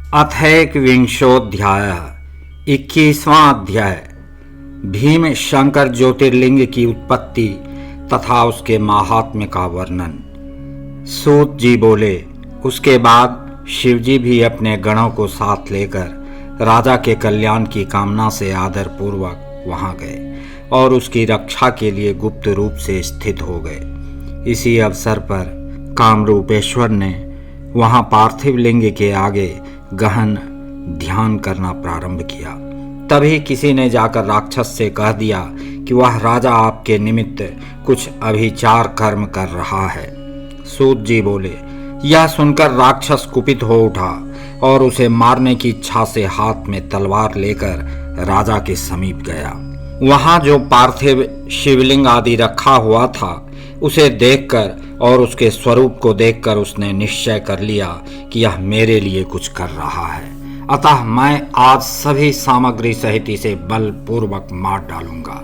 अथैकविंशोऽध्यायः 21वां अध्याय। भीम शंकर ज्योतिर्लिंग की उत्पत्ति तथा उसके माहात्म्य का वर्णन। सूत जी बोले, उसके बाद शिवजी भी अपने गणों को साथ लेकर राजा के कल्याण की कामना से आदर पूर्वक वहां गए और उसकी रक्षा के लिए गुप्त रूप से स्थित हो गए। इसी अवसर पर कामरूपेश्वर ने वहां पार्थिव लिंग के आगे गहन ध्यान करना प्रारंभ किया। तभी किसी ने जाकर राक्षस से कह दिया कि वह राजा आपके निमित्त कुछ अभिचार कर्म कर रहा है। सूत जी बोले, यह सुनकर राक्षस कुपित हो उठा और उसे मारने की इच्छा से हाथ में तलवार लेकर राजा के समीप गया। वहां जो पार्थिव शिवलिंग आदि रखा हुआ था उसे देखकर और उसके स्वरूप को देखकर उसने निश्चय कर लिया कि यह मेरे लिए कुछ कर रहा है, अतः मैं आज सभी सामग्री सहित इसे बलपूर्वक मार डालूंगा।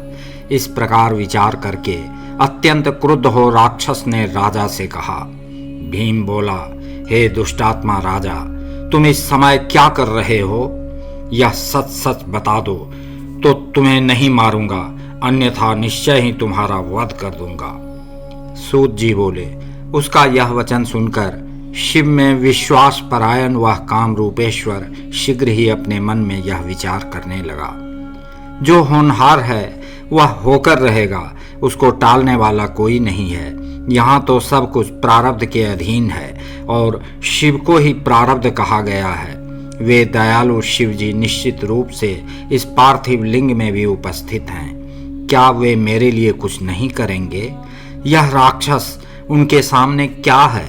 इस प्रकार विचार करके अत्यंत क्रुद्ध हो राक्षस ने राजा से कहा। भीम बोला, हे दुष्टात्मा राजा, तुम इस समय क्या कर रहे हो? यह सच सच बता दो तो तुम्हें नहीं मारूंगा, अन्यथा निश्चय ही तुम्हारा वध कर दूंगा। सूत जी बोले, उसका यह वचन सुनकर शिव में विश्वास परायण वह कामरूपेश्वर शीघ्र ही अपने मन में यह विचार करने लगा, जो होनहार है वह होकर रहेगा, उसको टालने वाला कोई नहीं है। यहाँ तो सब कुछ प्रारब्ध के अधीन है और शिव को ही प्रारब्ध कहा गया है। वे दयालु शिव जी निश्चित रूप से इस पार्थिव लिंग में भी उपस्थित हैं। क्या वे मेरे लिए कुछ नहीं करेंगे? यह राक्षस उनके सामने क्या है?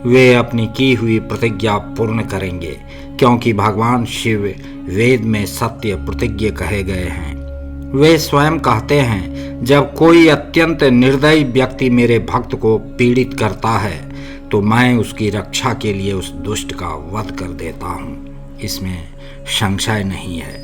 वे अपनी की हुई प्रतिज्ञा पूर्ण करेंगे, क्योंकि भगवान शिव वेद में सत्य प्रतिज्ञ कहे गए हैं। वे स्वयं कहते हैं, जब कोई अत्यंत निर्दयी व्यक्ति मेरे भक्त को पीड़ित करता है तो मैं उसकी रक्षा के लिए उस दुष्ट का वध कर देता हूँ, इसमें संशय नहीं है।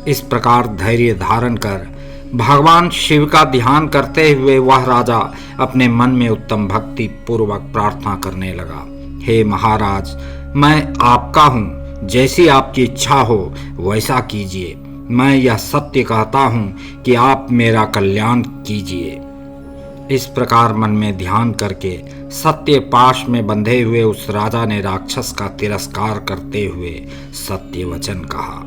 इस प्रकार धैर्य धारण कर भगवान शिव का ध्यान करते हुए वह राजा अपने मन में उत्तम भक्ति पूर्वक प्रार्थना करने लगा। हे महाराज, मैं आपका हूँ, जैसी आपकी इच्छा हो वैसा कीजिए। मैं यह सत्य कहता हूँ कि आप मेरा कल्याण कीजिए। इस प्रकार मन में ध्यान करके सत्य पाश में बंधे हुए उस राजा ने राक्षस का तिरस्कार करते हुए सत्य वचन कहा।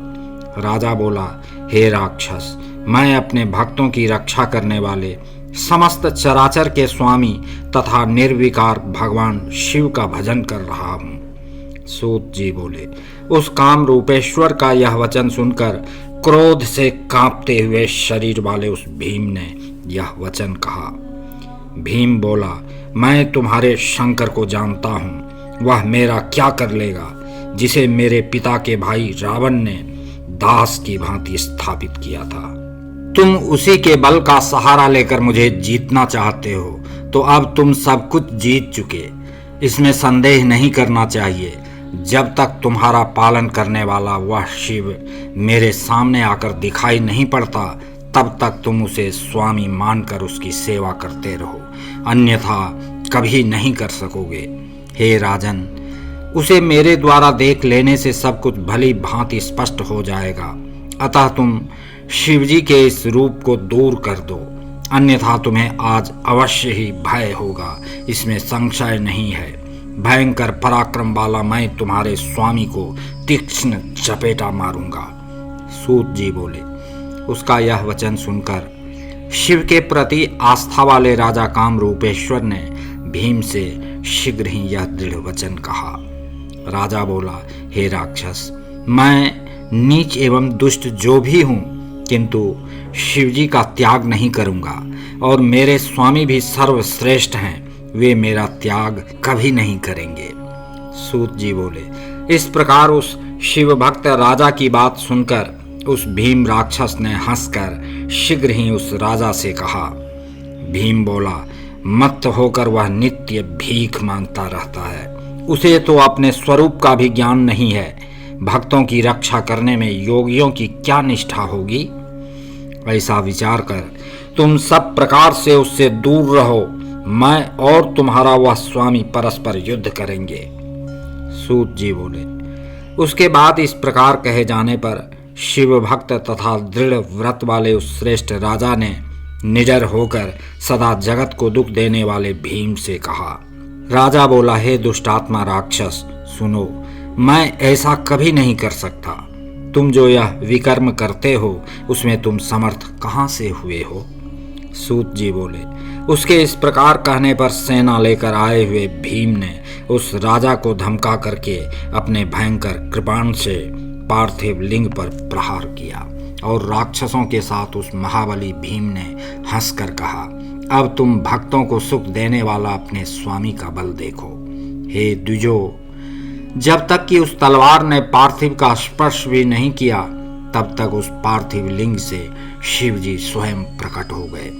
राजा बोला, हे राक्षस, मैं अपने भक्तों की रक्षा करने वाले समस्त चराचर के स्वामी तथा निर्विकार भगवान शिव का भजन कर रहा हूँ। सूत जी बोले, उस काम रूपेश्वर का यह वचन सुनकर क्रोध से कांपते हुए शरीर वाले उस भीम ने यह वचन कहा। भीम बोला, मैं तुम्हारे शंकर को जानता हूँ, वह मेरा क्या कर लेगा, जिसे मेरे पिता के भाई रावण ने दास की भांति स्थापित किया था। तुम उसी के बल का सहारा लेकर मुझे जीतना चाहते हो, तो अब तुम सब कुछ जीत चुके, इसमें संदेह नहीं करना चाहिए। जब तक तुम्हारा पालन करने वाला वह शिव मेरे सामने आकर दिखाई नहीं पड़ता, तब तक तुम उसे स्वामी मानकर उसकी सेवा करते रहो, अन्यथा कभी नहीं कर सकोगे। हे राजन, उसे मेरे द्वारा देख लेने से सब कुछ भली भांति स्पष्ट हो जाएगा, अतः तुम शिवजी के इस रूप को दूर कर दो, अन्यथा तुम्हें आज अवश्य ही भय होगा, इसमें संशय नहीं है। भयंकर पराक्रम वाला मैं तुम्हारे स्वामी को तीक्ष्ण चपेटा मारूंगा। सूत जी बोले, उसका यह वचन सुनकर शिव के प्रति आस्था वाले राजा कामरूपेश्वर ने भीम से शीघ्र ही यह दृढ़ वचन कहा। राजा बोला, हे राक्षस, मैं नीच एवं दुष्ट जो भी हूँ, किंतु शिवजी का त्याग नहीं करूँगा और मेरे स्वामी भी सर्वश्रेष्ठ हैं, वे मेरा त्याग कभी नहीं करेंगे। सूत जी बोले, इस प्रकार उस शिव भक्त राजा की बात सुनकर उस भीम राक्षस ने हंसकर शीघ्र ही उस राजा से कहा। भीम बोला, मत्त होकर वह नित्य भीख मांगता रहता है, उसे तो अपने स्वरूप का भी ज्ञान नहीं है। भक्तों की रक्षा करने में योगियों की क्या निष्ठा होगी? ऐसा विचार कर तुम सब प्रकार से उससे दूर रहो, मैं और तुम्हारा वह स्वामी परस्पर युद्ध करेंगे। सूत जी बोले, उसके बाद इस प्रकार कहे जाने पर शिव भक्त तथा दृढ़ व्रत वाले उस श्रेष्ठ राजा ने निडर होकर सदा जगत को दुख देने वाले भीम से कहा। राजा बोला, हे दुष्टात्मा राक्षस, सुनो, मैं ऐसा कभी नहीं कर सकता। तुम जो यह विकर्म करते हो उसमें तुम समर्थ कहाँ से हुए हो? सूत जी बोले, उसके इस प्रकार कहने पर सेना लेकर आए हुए भीम ने उस राजा को धमका करके अपने भयंकर कृपाण से पार्थिव लिंग पर प्रहार किया और राक्षसों के साथ उस महाबली भीम ने हंसकर कहा, अब तुम भक्तों को सुख देने वाला अपने स्वामी का बल देखो। हे द्विजो, जब तक कि उस तलवार ने पार्थिव का स्पर्श भी नहीं किया तब तक उस पार्थिव लिंग से शिवजी स्वयं प्रकट हो गए।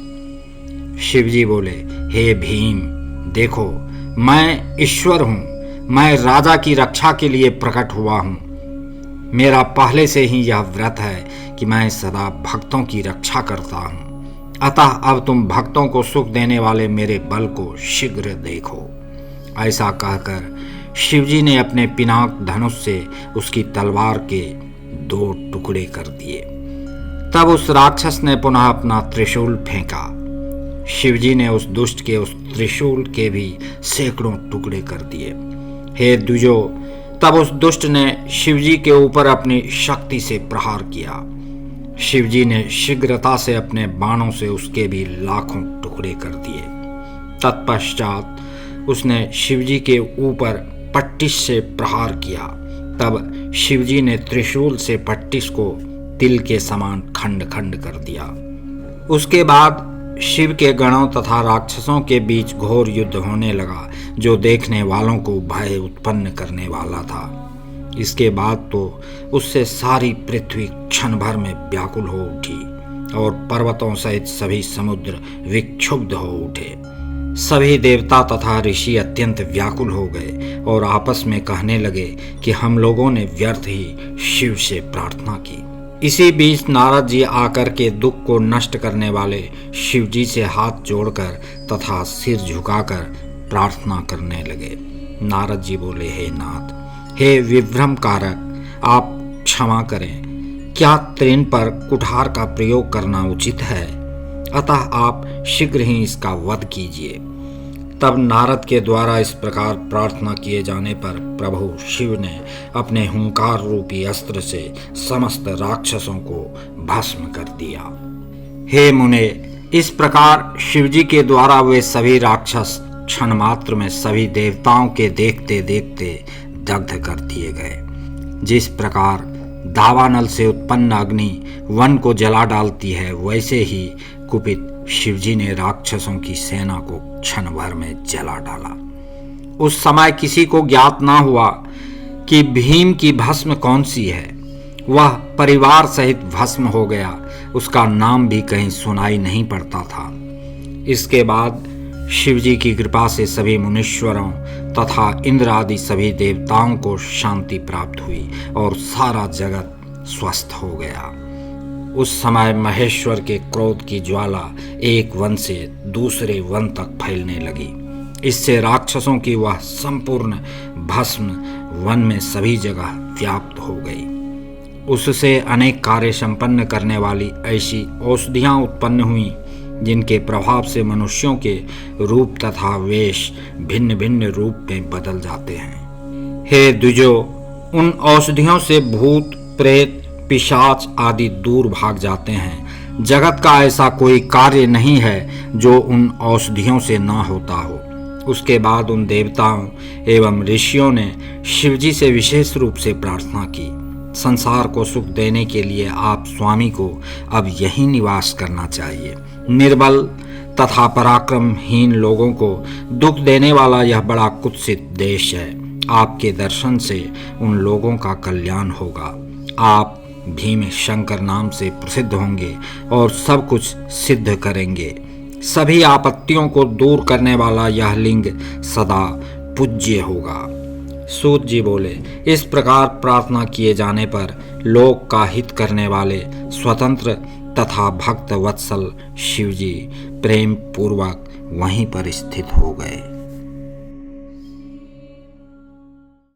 शिवजी बोले, हे भीम, देखो, मैं ईश्वर हूँ, मैं राजा की रक्षा के लिए प्रकट हुआ हूँ। मेरा पहले से ही यह व्रत है कि मैं सदा भक्तों की रक्षा करता हूँ। अतः अब तुम भक्तों को सुख देने वाले मेरे बल को शीघ्र देखो। ऐसा कहकर शिवजी ने अपने पिनाक धनुष से उसकी तलवार के 2 टुकड़े कर दिए। तब उस राक्षस ने पुनः अपना त्रिशूल फेंका। शिवजी ने उस दुष्ट के उस त्रिशूल के भी सैकड़ों टुकड़े कर दिए। हे द्विजो, तब उस दुष्ट ने शिवजी के ऊपर अपनी शक्ति से प्रहार किया। शिवजी ने शीघ्रता से अपने बाणों से उसके भी लाखों टुकड़े कर दिए। तत्पश्चात उसने शिवजी के ऊपर पट्टिश से प्रहार किया। तब शिवजी ने त्रिशूल से पट्टिश को तिल के समान खंड खंड कर दिया। उसके बाद शिव के गणों तथा राक्षसों के बीच घोर युद्ध होने लगा, जो देखने वालों को भय उत्पन्न करने वाला था। इसके बाद तो उससे सारी पृथ्वी क्षण भर में व्याकुल हो उठी और पर्वतों सहित सभी समुद्र विक्षुब्ध हो उठे। सभी देवता तथा ऋषि अत्यंत व्याकुल हो गए और आपस में कहने लगे कि हम लोगों ने व्यर्थ ही शिव से प्रार्थना की। इसी बीच नारद जी आकर के दुख को नष्ट करने वाले शिवजी से हाथ जोड़कर तथा सिर झुकाकर प्रार्थना करने लगे। नारद जी बोले, हे नाथ, हे विभ्रम कारक, आप क्षमा करें। क्या तृण पर कुठार का प्रयोग करना उचित है? अतः आप शीघ्र ही इसका वध कीजिए। तब नारद के द्वारा इस प्रकार प्रार्थना किए जाने पर प्रभु शिव ने अपने हुंकार रूपी अस्त्र से समस्त राक्षसों को भस्म कर दिया। हे मुने, इस प्रकार शिवजी के द्वारा वे सभी राक्षस क्षण मात्र में सभी देवताओं के देखते देखते दग्ध कर दिए गए। जिस प्रकार दावानल से उत्पन्न अग्नि वन को जला डालती है, वैसे ही कुपित शिवजी ने राक्षसों की सेना को क्षण भर में जला डाला। उस समय किसी को ज्ञात ना हुआ कि भीम की भस्म कौन सी है। वह परिवार सहित भस्म हो गया, उसका नाम भी कहीं सुनाई नहीं पड़ता था। इसके बाद शिवजी की कृपा से सभी मुनीश्वरों तथा इंद्र आदि सभी देवताओं को शांति प्राप्त हुई और सारा जगत स्वस्थ हो गया। उस समय महेश्वर के क्रोध की ज्वाला एक वन से दूसरे वन तक फैलने लगी। इससे राक्षसों की वह संपूर्ण भस्म वन में सभी जगह व्याप्त हो गई। उससे अनेक कार्य संपन्न करने वाली ऐसी औषधियां उत्पन्न हुई, जिनके प्रभाव से मनुष्यों के रूप तथा वेश भिन्न भिन्न रूप में बदल जाते हैं। हे द्विजो, उन औषधियों से भूत प्रेत पिशाच आदि दूर भाग जाते हैं। जगत का ऐसा कोई कार्य नहीं है जो उन औषधियों से ना होता हो। उसके बाद उन देवताओं एवं ऋषियों ने शिवजी से विशेष रूप से प्रार्थना की, संसार को सुख देने के लिए आप स्वामी को अब यहीं निवास करना चाहिए। निर्बल तथा पराक्रमहीन लोगों को दुख देने वाला यह बड़ा कुत्सित देश है। आपके दर्शन से उन लोगों का कल्याण होगा। आप भीम शंकर नाम से प्रसिद्ध होंगे और सब कुछ सिद्ध करेंगे। सभी आपत्तियों को दूर करने वाला यह लिंग सदा पूज्य होगा। सूत जी बोले, इस प्रकार प्रार्थना किए जाने पर लोक का हित करने वाले स्वतंत्र तथा भक्त वत्सल शिवजी प्रेम पूर्वक वहीं पर स्थित हो गए।